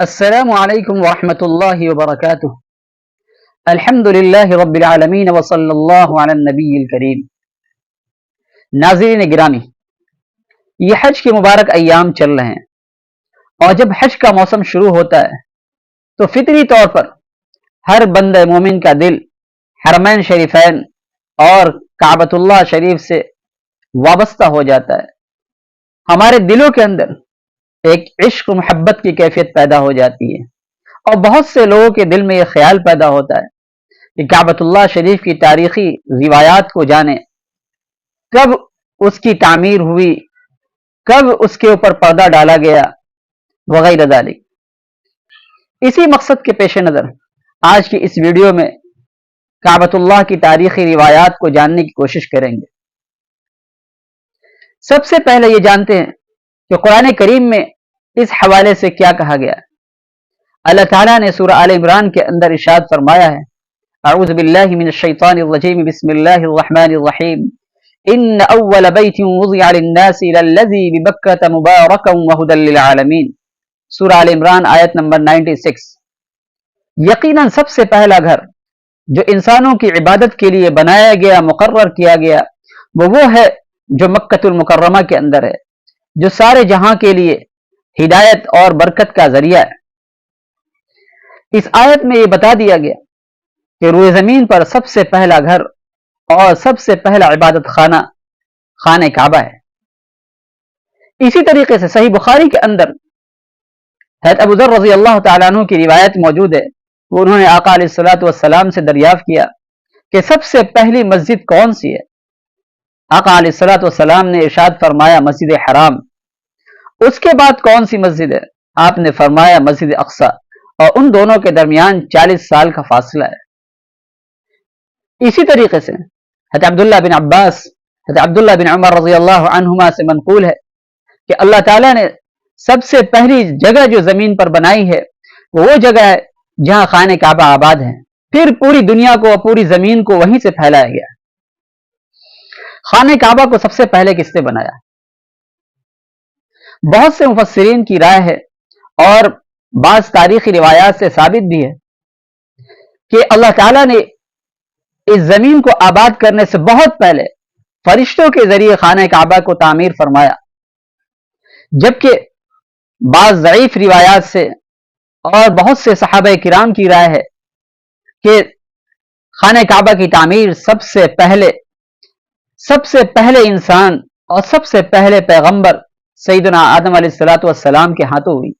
السلام علیکم ورحمۃ اللہ وبرکاتہ۔ الحمد للہ رب العالمین وصلی اللہ علی النبی الکریم۔ ناظرین گرامی، یہ حج کے مبارک ایام چل رہے ہیں، اور جب حج کا موسم شروع ہوتا ہے تو فطری طور پر ہر بندہ مومن کا دل حرمین شریفین اور کعبۃ اللہ شریف سے وابستہ ہو جاتا ہے۔ ہمارے دلوں کے اندر ایک عشق و محبت کی کیفیت پیدا ہو جاتی ہے، اور بہت سے لوگوں کے دل میں یہ خیال پیدا ہوتا ہے کہ کعبۃ اللہ شریف کی تاریخی روایات کو جانیں، کب اس کی تعمیر ہوئی، کب اس کے اوپر پردہ ڈالا گیا، وغیرہ ذالک۔ اسی مقصد کے پیش نظر آج کی اس ویڈیو میں کعبۃ اللہ کی تاریخی روایات کو جاننے کی کوشش کریں گے۔ سب سے پہلے یہ جانتے ہیں کہ قرآن کریم میں اس حوالے سے کیا کہا گیا۔ اللہ تعالیٰ نے سورہ آل عمران کے اندر ارشاد فرمایا ہے، اعوذ باللہ من الشیطان الرجیم، بسم اللہ الرحمن الرحیم، ان اول بیت وضع للناس للذی ببکۃ مبارکا وہدی للعالمین۔ سورہ آل عمران آیت نمبر 96۔ یقیناً سب سے پہلا گھر جو انسانوں کی عبادت کے لیے بنایا گیا، مقرر کیا گیا، وہ ہے جو مکۃ المکرمہ کے اندر ہے، جو سارے جہاں کے لیے ہدایت اور برکت کا ذریعہ ہے۔ اس آیت میں یہ بتا دیا گیا کہ روئے زمین پر سب سے پہلا گھر اور سب سے پہلا عبادت خانہ خانہ کعبہ ہے۔ اسی طریقے سے صحیح بخاری کے اندر حضرت ابو ذر رضی اللہ تعالیٰ عنہ کی روایت موجود ہے، وہ انہوں نے آقا علیہ الصلوۃ والسلام سے دریافت کیا کہ سب سے پہلی مسجد کون سی ہے؟ آقا علیہ الصلوۃ والسلام نے ارشاد فرمایا مسجد حرام۔ اس کے بعد کون سی مسجد ہے؟ آپ نے فرمایا مسجد اقصی، اور ان دونوں کے درمیان 40 سال کا فاصلہ ہے۔ اسی طریقے سے حضرت عبداللہ بن عباس، حضرت عبداللہ بن عمر رضی اللہ عنہما سے منقول ہے کہ اللہ تعالیٰ نے سب سے پہلی جگہ جو زمین پر بنائی ہے وہ جگہ ہے جہاں خانہ کعبہ آباد ہے، پھر پوری دنیا کو، پوری زمین کو وہیں سے پھیلایا گیا۔ خانہ کعبہ کو سب سے پہلے کس نے بنایا؟ بہت سے مفسرین کی رائے ہے، اور بعض تاریخی روایات سے ثابت بھی ہے کہ اللہ تعالیٰ نے اس زمین کو آباد کرنے سے بہت پہلے فرشتوں کے ذریعے خانہ کعبہ کو تعمیر فرمایا، جبکہ بعض ضعیف روایات سے اور بہت سے صحابہ کرام کی رائے ہے کہ خانہ کعبہ کی تعمیر سب سے پہلے انسان اور سب سے پہلے پیغمبر سیدنا آدم علیہ الصلوۃ والسلام کے ہاتھوں ہوئی۔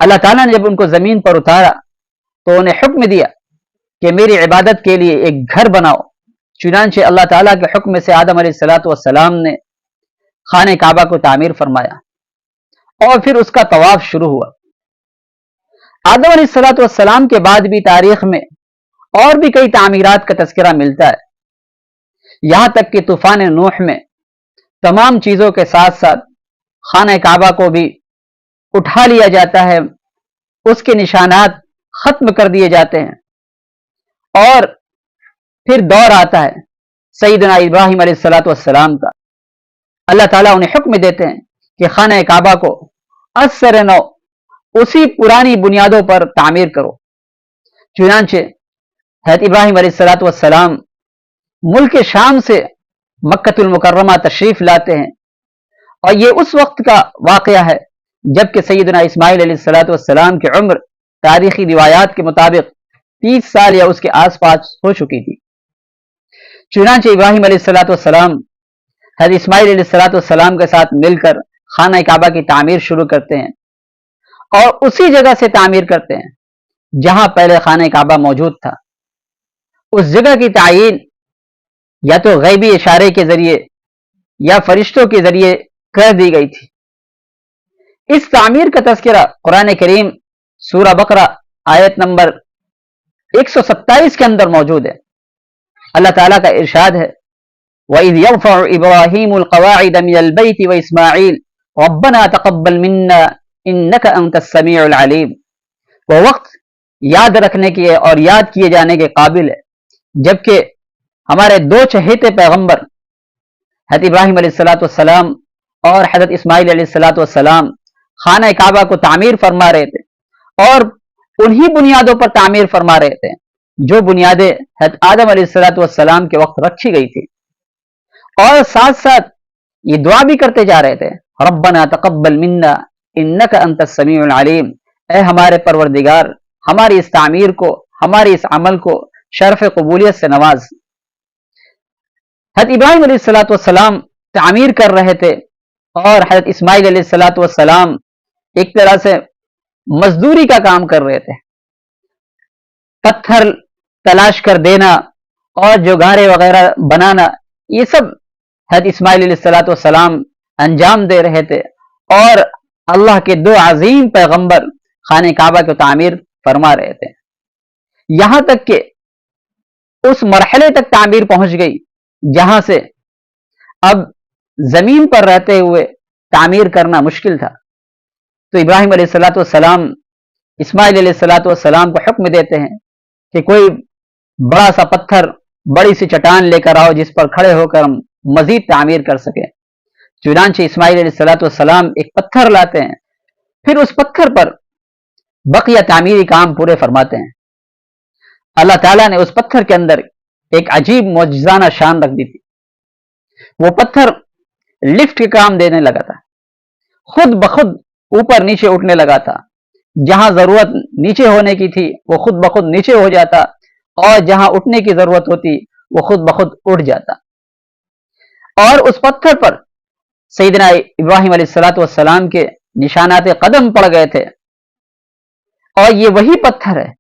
اللہ تعالیٰ نے جب ان کو زمین پر اتارا تو انہیں حکم دیا کہ میری عبادت کے لیے ایک گھر بناؤ۔ چنانچہ اللہ تعالیٰ کے حکم سے آدم علیہ الصلوۃ والسلام نے خانہ کعبہ کو تعمیر فرمایا، اور پھر اس کا طواف شروع ہوا۔ آدم علیہ الصلوۃ والسلام کے بعد بھی تاریخ میں اور بھی کئی تعمیرات کا تذکرہ ملتا ہے، یہاں تک کہ طوفان نوح میں تمام چیزوں کے ساتھ ساتھ خانہ کعبہ کو بھی اٹھا لیا جاتا ہے، اس کے نشانات ختم کر دیے جاتے ہیں، اور پھر دور آتا ہے سیدنا ابراہیم علیہ الصلوۃ والسلام کا۔ اللہ تعالیٰ انہیں حکم دیتے ہیں کہ خانہ کعبہ کو اثر نو اسی پرانی بنیادوں پر تعمیر کرو۔ چنانچہ حضرت ابراہیم علیہ الصلوۃ والسلام ملک شام سے مکۃ المکرمہ تشریف لاتے ہیں، اور یہ اس وقت کا واقعہ ہے جبکہ سیدنا اسماعیل علیہ الصلوۃ والسلام کی عمر تاریخی روایات کے مطابق 30 سال یا اس کے آس پاس ہو چکی تھی۔ چنانچہ ابراہیم علیہ الصلوۃ والسلام حضرت اسماعیل علیہ الصلوۃ والسلام کے ساتھ مل کر خانہ کعبہ کی تعمیر شروع کرتے ہیں، اور اسی جگہ سے تعمیر کرتے ہیں جہاں پہلے خانہ کعبہ موجود تھا۔ اس جگہ کی تعیین یا تو غیبی اشارے کے ذریعے یا فرشتوں کے ذریعے کر دی گئی تھی۔ اس تعمیر کا تذکرہ قرآن کریم سورہ بقرہ آیت نمبر 127 کے اندر موجود ہے۔ اللہ تعالیٰ کا ارشاد ہے، وَإِذْ يَرْفَعُ إِبْرَاهِيمُ الْقَوَاعِدَ مِنَ الْبَيْتِ وَإِسْمَاعِيلُ رَبَّنَا تَقَبَّلْ مِنَّا إِنَّكَ أَنْتَ السَّمِيعُ الْعَلِيمُ۔ وہ وقت یاد رکھنے کے اور یاد کیے جانے کے قابل ہے جبکہ ہمارے دو چہیتے پیغمبر حضرت ابراہیم علیہ الصلوۃ والسلام اور حضرت اسماعیل علیہ الصلوۃ والسلام خانہ کعبہ کو تعمیر فرما رہے تھے اور انہی بنیادوں پر تعمیر فرما رہے تھے جو بنیادیں حضرت آدم علیہ الصلوۃ والسلام کے وقت رکھی گئی تھی، اور ساتھ ساتھ یہ دعا بھی کرتے جا رہے تھے، ربنا تقبل منا انک انت السمیع العلیم، اے ہمارے پروردگار ہماری اس تعمیر کو، ہماری اس عمل کو شرف قبولیت سے نواز۔ حضرت ابراہیم علیہ الصلوۃ والسلام تعمیر کر رہے تھے اور حضرت اسماعیل علیہ الصلوۃ والسلام ایک طرح سے مزدوری کا کام کر رہے تھے، پتھر تلاش کر دینا اور جو گارے وغیرہ بنانا، یہ سب حضرت اسماعیل علیہ الصلوۃ والسلام انجام دے رہے تھے، اور اللہ کے دو عظیم پیغمبر خانہ کعبہ کی تعمیر فرما رہے تھے، یہاں تک کہ اس مرحلے تک تعمیر پہنچ گئی جہاں سے اب زمین پر رہتے ہوئے تعمیر کرنا مشکل تھا۔ تو ابراہیم علیہ الصلوۃ والسلام اسماعیل علیہ الصلوۃ والسلام کو حکم دیتے ہیں کہ کوئی بڑا سا پتھر، بڑی سی چٹان لے کر آؤ جس پر کھڑے ہو کر ہم مزید تعمیر کر سکیں۔ چنانچہ اسماعیل علیہ الصلوۃ والسلام ایک پتھر لاتے ہیں، پھر اس پتھر پر بقیہ تعمیری کام پورے فرماتے ہیں۔ اللہ تعالیٰ نے اس پتھر کے اندر ایک عجیب معجزانہ شان رکھ دی تھی، وہ پتھر لفٹ کے کام دینے لگا تھا، خود بخود اوپر نیچے اٹھنے لگا تھا، جہاں ضرورت نیچے ہونے کی تھی وہ خود بخود نیچے ہو جاتا، اور جہاں اٹھنے کی ضرورت ہوتی وہ خود بخود اٹھ جاتا، اور اس پتھر پر سیدنا ابراہیم علیہ الصلوۃ والسلام کے نشانات قدم پڑ گئے تھے، اور یہ وہی پتھر ہے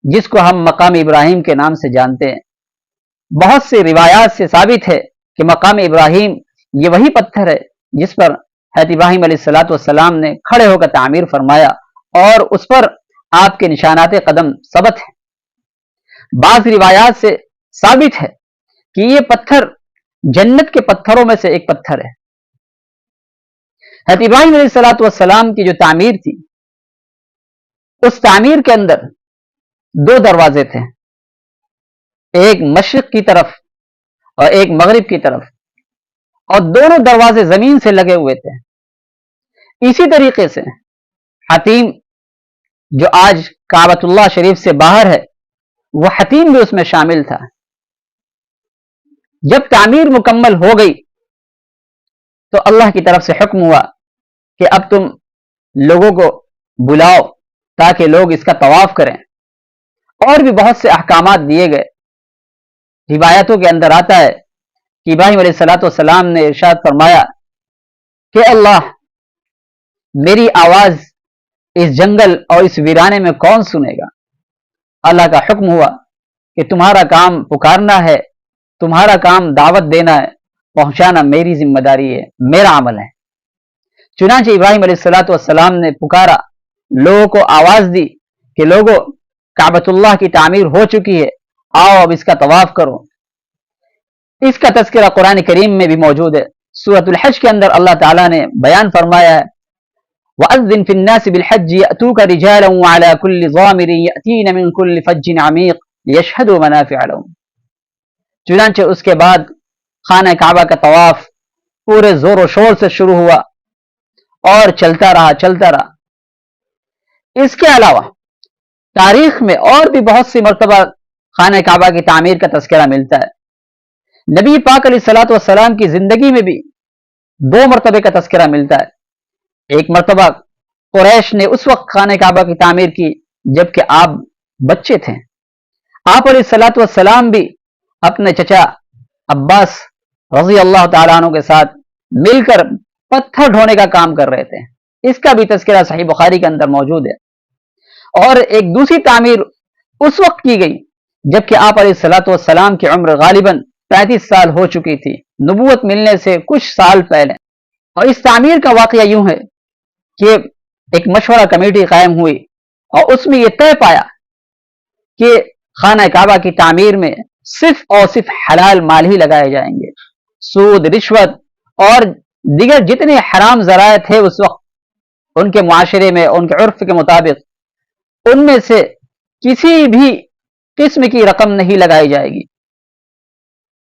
جس کو ہم مقام ابراہیم کے نام سے جانتے ہیں۔ بہت سی روایات سے ثابت ہے کہ مقام ابراہیم یہ وہی پتھر ہے جس پر حضرت ابراہیم علیہ الصلوۃ والسلام نے کھڑے ہو کر تعمیر فرمایا، اور اس پر آپ کے نشانات قدم ثبت ہیں۔ بعض روایات سے ثابت ہے کہ یہ پتھر جنت کے پتھروں میں سے ایک پتھر ہے۔ حضرت ابراہیم علیہ الصلوۃ والسلام کی جو تعمیر تھی، اس تعمیر کے اندر دو دروازے تھے، ایک مشرق کی طرف اور ایک مغرب کی طرف، اور دونوں دروازے زمین سے لگے ہوئے تھے۔ اسی طریقے سے حتیم جو آج کعبۃ اللہ شریف سے باہر ہے، وہ حتیم بھی اس میں شامل تھا۔ جب تعمیر مکمل ہو گئی تو اللہ کی طرف سے حکم ہوا کہ اب تم لوگوں کو بلاؤ تاکہ لوگ اس کا طواف کریں، اور بھی بہت سے احکامات دیے گئے۔ روایتوں کے اندر آتا ہے کہ ابراہیم علیہ الصلوۃ والسلام نے ارشاد فرمایا کہ اللہ، میری آواز اس جنگل اور اس ویرانے میں کون سنے گا؟ اللہ کا حکم ہوا کہ تمہارا کام پکارنا ہے، تمہارا کام دعوت دینا ہے، پہنچانا میری ذمہ داری ہے، میرا عمل ہے۔ چنانچہ ابراہیم علیہ الصلوۃ والسلام نے پکارا، لوگوں کو آواز دی کہ لوگوں، کعبۃ اللہ کی تعمیر ہو چکی ہے، آؤ اب اس کا طواف کرو۔ اس کا تذکرہ قرآن کریم میں بھی موجود ہے۔ سورۃ الحج کے اندر اللہ تعالیٰ نے بیان فرمایا ہے، وَأَذِّن فِي النَّاسِ بِالْحَجِّ يَأْتُوكَ رِجَالًا وَعَلَى كُلِّ ضَامِرٍ يَأْتِينَ مِنْ كُلِّ فَجٍّ عَمِيقٍ لِيَشْهَدُوا مَنَافِعَ لَهُمْ۔ چنانچہ اس کے بعد خانہ کعبہ کا طواف پورے زور و شور سے شروع ہوا اور چلتا رہا۔ اس کے علاوہ تاریخ میں اور بھی بہت سی مرتبہ خانہ کعبہ کی تعمیر کا تذکرہ ملتا ہے۔ نبی پاک علیہ الصلوۃ والسلام کی زندگی میں بھی دو مرتبے کا تذکرہ ملتا ہے۔ ایک مرتبہ قریش نے اس وقت خانہ کعبہ کی تعمیر کی جبکہ آپ بچے تھے۔ آپ علیہ الصلوۃ والسلام بھی اپنے چچا عباس رضی اللہ تعالیٰ عنہ کے ساتھ مل کر پتھر ڈھونے کا کام کر رہے تھے۔ اس کا بھی تذکرہ صحیح بخاری کے اندر موجود ہے۔ اور ایک دوسری تعمیر اس وقت کی گئی جبکہ آپ علیہ الصلوۃ والسلام کی عمر غالباً 35 سال ہو چکی تھی، نبوت ملنے سے کچھ سال پہلے۔ اور اس تعمیر کا واقعہ یوں ہے کہ ایک مشورہ کمیٹی قائم ہوئی اور اس میں یہ طے پایا کہ خانہ کعبہ کی تعمیر میں صرف اور صرف حلال مال ہی لگائے جائیں گے۔ سود، رشوت اور دیگر جتنے حرام ذرائع تھے اس وقت ان کے معاشرے میں، ان کے عرف کے مطابق، ان میں سے کسی بھی قسم کی رقم نہیں لگائی جائے گی۔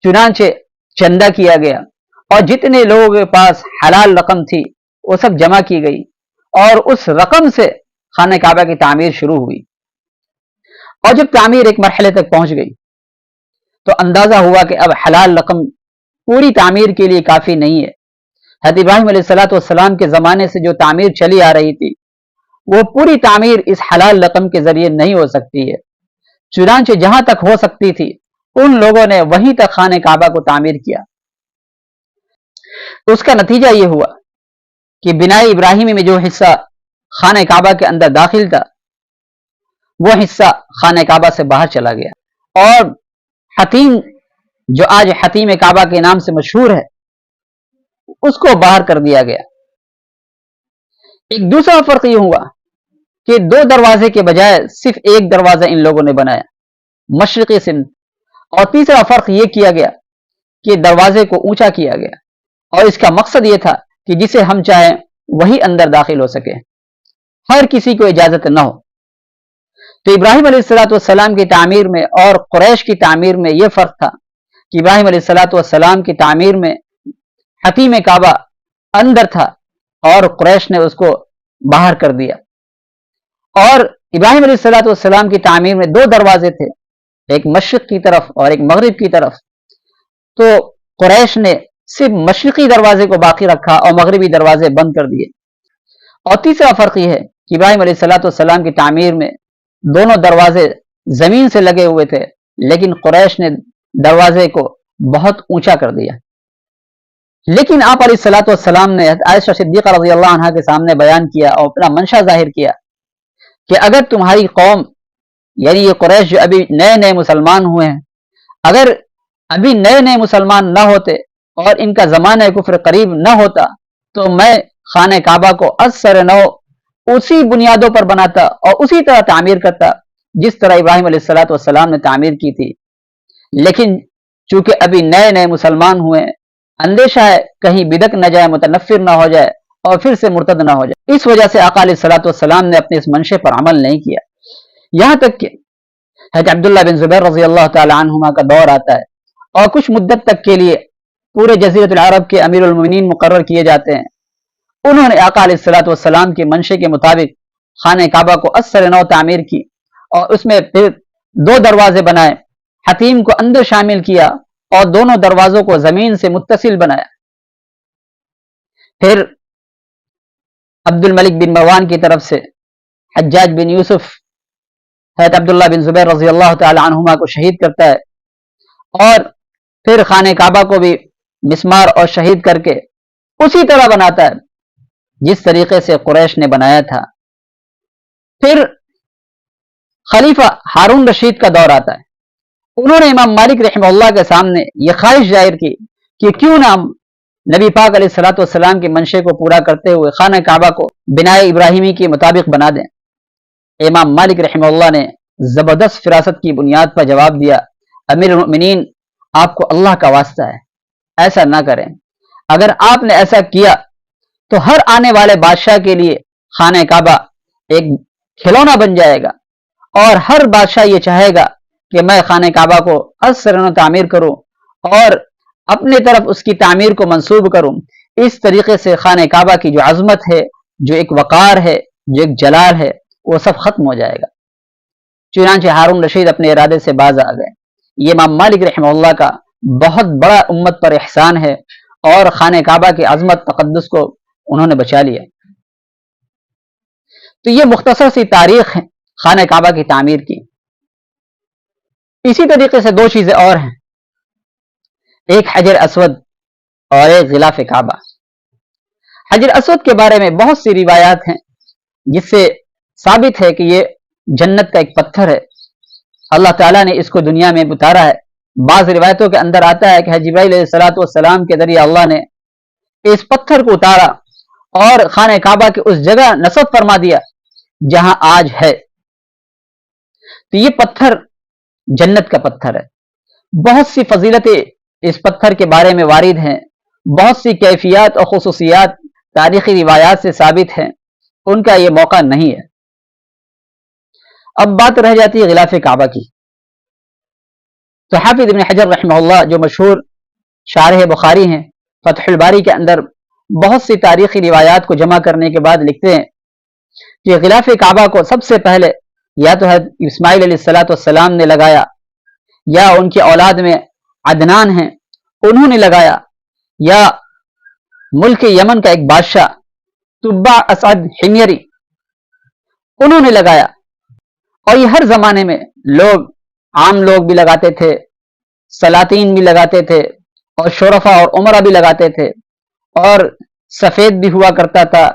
چنانچہ چندہ کیا گیا اور جتنے لوگوں کے پاس حلال رقم تھی وہ سب جمع کی گئی، اور اس رقم سے خانہ کعبہ کی تعمیر شروع ہوئی، اور جب تعمیر ایک مرحلے تک پہنچ گئی تو اندازہ ہوا کہ اب حلال رقم پوری تعمیر کے لیے کافی نہیں ہے۔ حضرت ابراہیم علیہ الصلوۃ والسلام کے زمانے سے جو تعمیر چلی آ رہی تھی وہ پوری تعمیر اس حلال رقم کے ذریعے نہیں ہو سکتی ہے، چنانچہ جہاں تک ہو سکتی تھی ان لوگوں نے وہیں تک خانہ کعبہ کو تعمیر کیا۔ اس کا نتیجہ یہ ہوا کہ بنائے ابراہیمی میں جو حصہ خانہ کعبہ کے اندر داخل تھا وہ حصہ خانہ کعبہ سے باہر چلا گیا، اور حتیم جو آج حتیم کعبہ کے نام سے مشہور ہے اس کو باہر کر دیا گیا۔ ایک دوسرا فرق یہ ہوا کہ دو دروازے کے بجائے صرف ایک دروازہ ان لوگوں نے بنایا مشرقی سمت، اور تیسرا فرق یہ کیا گیا کہ دروازے کو اونچا کیا گیا، اور اس کا مقصد یہ تھا کہ جسے ہم چاہیں وہی اندر داخل ہو سکے، ہر کسی کو اجازت نہ ہو۔ تو ابراہیم علیہ الصلوۃ والسلام کی تعمیر میں اور قریش کی تعمیر میں یہ فرق تھا کہ ابراہیم علیہ الصلوۃ والسلام کی تعمیر میں حتیم کعبہ اندر تھا اور قریش نے اس کو باہر کر دیا، اور ابراہیم علیہ الصلوۃ والسلام کی تعمیر میں دو دروازے تھے، ایک مشرق کی طرف اور ایک مغرب کی طرف، تو قریش نے صرف مشرقی دروازے کو باقی رکھا اور مغربی دروازے بند کر دیے۔ اور تیسرا فرق یہ ہے کہ ابراہیم علیہ الصلوۃ والسلام کی تعمیر میں دونوں دروازے زمین سے لگے ہوئے تھے، لیکن قریش نے دروازے کو بہت اونچا کر دیا۔ لیکن آپ علیہ الصلوۃ والسلام نے عائشہ صدیقہ رضی اللہ عنہا کے سامنے بیان کیا اور اپنا منشا ظاہر کیا کہ اگر تمہاری قوم یعنی یہ قریش جو ابھی نئے نئے مسلمان ہوئے ہیں، اگر ابھی نئے نئے مسلمان نہ ہوتے اور ان کا زمانہ کفر قریب نہ ہوتا تو میں خانہ کعبہ کو از سر نو اسی بنیادوں پر بناتا اور اسی طرح تعمیر کرتا جس طرح ابراہیم علیہ الصلوۃ والسلام نے تعمیر کی تھی، لیکن چونکہ ابھی نئے نئے مسلمان ہوئے ہیں، اندیشہ ہے کہیں بدک نہ جائے، متنفر نہ ہو جائے اور پھر سے مرتد نہ ہو جائے، اس وجہ سے آقا علیہ الصلوۃ والسلام نے اپنے اس منشے پر عمل نہیں کیا۔ یہاں تک کہ حضرت عبداللہ بن زبیر رضی اللہ تعالی عنہما کا دور آتا ہے اور کچھ مدت تک کے لیے پورے جزیرۃ العرب کے امیر المومنین مقرر کیے جاتے ہیں، انہوں نے آقا علیہ الصلوۃ والسلام کے منشے کے مطابق خانہ کعبہ کو از سر نو تعمیر کی اور اس میں پھر دو دروازے بنائے، حتیم کو اندر شامل کیا اور دونوں دروازوں کو زمین سے متصل بنایا۔ پھر عبد الملک بن مروان کی طرف سے حجاج بن یوسف حضرت عبداللہ بن زبیر رضی اللہ تعالی عنہما کو شہید کرتا ہے، اور پھر خانہ کعبہ کو بھی مسمار اور شہید کر کے اسی طرح بناتا ہے جس طریقے سے قریش نے بنایا تھا۔ پھر خلیفہ ہارون رشید کا دور آتا ہے، انہوں نے امام مالک رحمہ اللہ کے سامنے یہ خواہش ظاہر کی کہ کیوں نہ ہم نبی پاک علیہ الصلوۃ والسلام کے منشے کو پورا کرتے ہوئے خانہ کعبہ کو بنائے ابراہیمی کے مطابق بنا دیں۔ امام مالک رحمہ اللہ نے زبردست فراست کی بنیاد پر جواب دیا، امیر المؤمنین آپ کو اللہ کا واسطہ ہے ایسا نہ کریں، اگر آپ نے ایسا کیا تو ہر آنے والے بادشاہ کے لیے خانہ کعبہ ایک کھلونا بن جائے گا، اور ہر بادشاہ یہ چاہے گا کہ میں خانہ کعبہ کو از سر نو تعمیر کروں اور اپنے طرف اس کی تعمیر کو منسوب کروں۔ اس طریقے سے خانہ کعبہ کی جو عظمت ہے، جو ایک وقار ہے، جو ایک جلال ہے، وہ سب ختم ہو جائے گا۔ چنانچہ ہارون رشید اپنے ارادے سے باز آ گئے۔ یہ امام مالک رحمہ اللہ کا بہت بڑا امت پر احسان ہے، اور خانہ کعبہ کی عظمت تقدس کو انہوں نے بچا لیا۔ تو یہ مختصر سی تاریخ ہے خانہ کعبہ کی تعمیر کی۔ اسی طریقے سے دو چیزیں اور ہیں، ایک حجر اسود اور ایک غلاف کعبہ۔ حجر اسود کے بارے میں بہت سی روایات ہیں جس سے ثابت ہے کہ یہ جنت کا ایک پتھر ہے، اللہ تعالیٰ نے اس کو دنیا میں اتارا ہے۔ بعض روایتوں کے اندر آتا ہے کہ حضرت جبرائیل علیہ الصلوۃ والسلام کے ذریعے اللہ نے اس پتھر کو اتارا اور خانہ کعبہ کی اس جگہ نصب فرما دیا جہاں آج ہے۔ تو یہ پتھر جنت کا پتھر ہے، بہت سی فضیلتیں اس پتھر کے بارے میں وارد ہیں، بہت سی کیفیات اور خصوصیات تاریخی روایات سے ثابت ہیں، ان کا یہ موقع نہیں ہے۔ اب بات رہ جاتی ہے غلاف کعبہ کی۔ تو حافظ ابن حجر رحمہ اللہ جو مشہور شارح بخاری ہیں، فتح الباری کے اندر بہت سی تاریخی روایات کو جمع کرنے کے بعد لکھتے ہیں کہ غلاف کعبہ کو سب سے پہلے یا تو حضرت اسماعیل علیہ السلام نے لگایا، یا ان کی اولاد میں عدنان ہیں انہوں نے لگایا، یا ملک یمن کا ایک بادشاہ تبع اسعد حمیری انہوں نے لگایا۔ اور یہ ہر زمانے میں لوگ، عام لوگ بھی لگاتے تھے، سلاطین بھی لگاتے تھے، اور شرفا اور عمرہ بھی لگاتے تھے، اور سفید بھی ہوا کرتا تھا،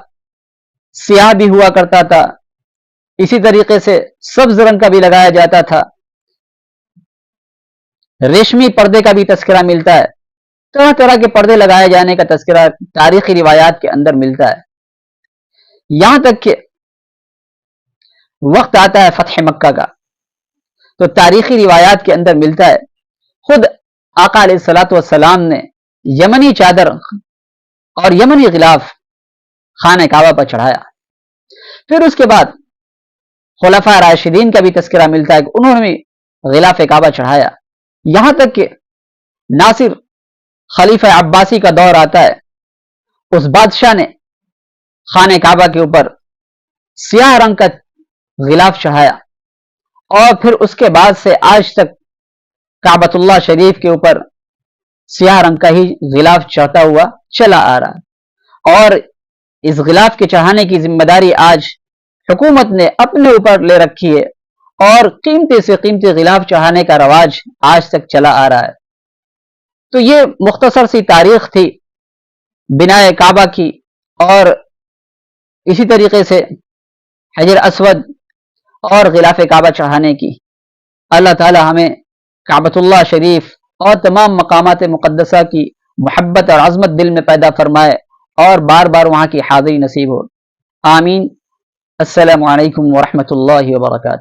سیاہ بھی ہوا کرتا تھا، اسی طریقے سے سبز رنگ کا بھی لگایا جاتا تھا، ریشمی پردے کا بھی تذکرہ ملتا ہے، طرح طرح کے پردے لگائے جانے کا تذکرہ تاریخی روایات کے اندر ملتا ہے، یہاں تک کہ وقت آتا ہے فتح مکہ کا تو تاریخی روایات کے اندر ملتا ہے خود آقا علیہ الصلوۃ والسلام نے یمنی چادر اور یمنی غلاف خانہ کعبہ پر چڑھایا۔ پھر اس کے بعد خلفاء راشدین کا بھی تذکرہ ملتا ہے کہ انہوں نے غلاف کعبہ چڑھایا، یہاں تک کہ ناصر خلیفہ عباسی کا دور آتا ہے، اس بادشاہ نے خانہ کعبہ کے اوپر سیاہ رنگ کا غلاف چڑھایا، اور پھر اس کے بعد سے آج تک کعبۃ اللہ شریف کے اوپر سیاہ رنگ کا ہی غلاف چڑھتا ہوا چلا آ رہا ہے، اور اس غلاف کے چڑھانے کی ذمہ داری آج حکومت نے اپنے اوپر لے رکھی ہے، اور قیمتی سے قیمتی غلاف چڑھانے کا رواج آج تک چلا آ رہا ہے۔ تو یہ مختصر سی تاریخ تھی بنائے کعبہ کی، اور اسی طریقے سے حجر اسود اور غلاف کعبہ چڑھانے کی۔ اللہ تعالی ہمیں کعبۃ اللہ شریف اور تمام مقامات مقدسہ کی محبت اور عظمت دل میں پیدا فرمائے، اور بار بار وہاں کی حاضری نصیب ہو، آمین۔ السلام علیکم ورحمۃ اللہ وبرکاتہ۔